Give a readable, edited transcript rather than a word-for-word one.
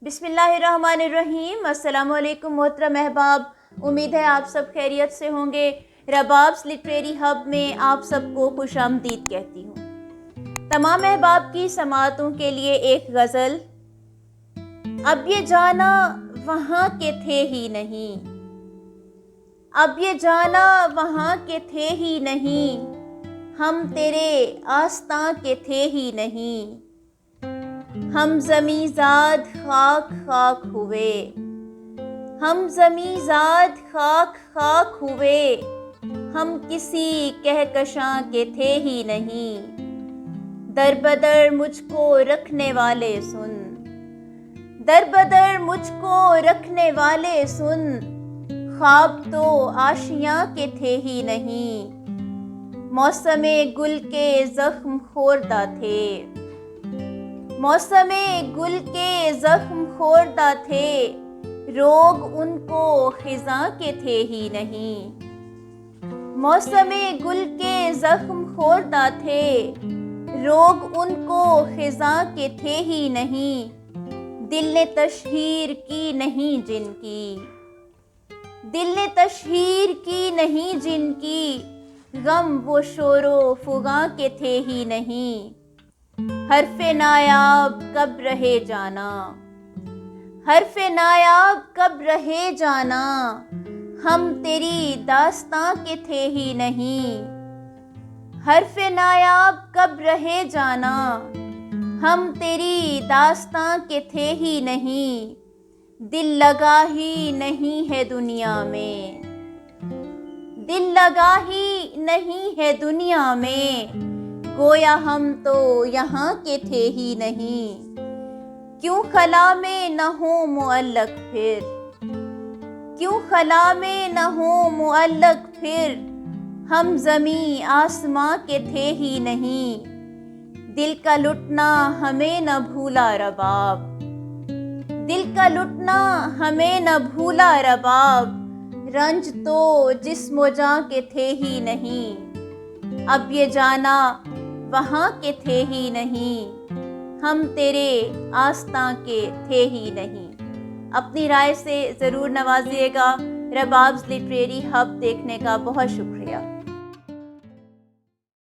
بسم اللہ الرحمن الرحیم۔ السلام علیکم محترم احباب، امید ہے آپ سب خیریت سے ہوں گے۔ ربابس لٹریری ہب میں آپ سب کو خوش آمدید کہتی ہوں۔ تمام احباب کی سماعتوں کے لیے ایک غزل۔ اب یہ جانا وہاں کے تھے ہی نہیں، اب یہ جانا وہاں کے تھے ہی نہیں، ہم تیرے آستاں کے تھے ہی نہیں۔ ہم زمیں زاد خاک خاک ہوئے، ہم زمیں زاد خاک خاک ہوئے، ہم کسی کہکشاں کے تھے ہی نہیں۔ در بدر مجھ کو رکھنے والے سن، در بدر مجھ کو رکھنے والے سن، خواب تو آشیاں کے تھے ہی نہیں۔ موسم گل کے زخم خوردہ تھے، موسم گل کے زخم خوردہ تھے، روگ ان کو خزاں کے تھے ہی نہیں۔ موسم گل کے زخم خوردہ تھے، روگ ان کو خزاں کے تھے ہی نہیں۔ دل نے تشہیر کی نہیں جن کی، دل نے تشہیر کی نہیں جن کی، غم وہ شور و فغاں کے تھے ہی نہیں۔ حرف نایاب کب رہے جانا، حرف نایاب کب رہے جانا، ہم تیری داستاں کے تھے ہی نہیں۔ حرف نایاب کب رہے جانا، ہم تیری داستاں کے تھے ہی نہیں۔ دل لگا ہی نہیں ہے دنیا میں، دل لگا ہی نہیں ہے دنیا میں، گویا ہم تو یہاں کے تھے ہی نہیں۔ کیوں خلا میں نہ ہوں معلق پھر، کیوں خلا میں نہ ہوں معلق پھر، ہم زمیں آسماں کے تھے ہی نہیں۔ دل کا لٹنا ہمیں نہ بھولا رباب، دل کا لٹنا ہمیں نہ بھولا رباب، رنج تو جسم و جاں کے تھے ہی نہیں۔ اب یہ جانا وہاں کے تھے ہی نہیں، ہم تیرے آستاں کے تھے ہی نہیں۔ اپنی رائے سے ضرور نوازیے گا۔ ربابس لٹریری ہب دیکھنے کا بہت شکریہ۔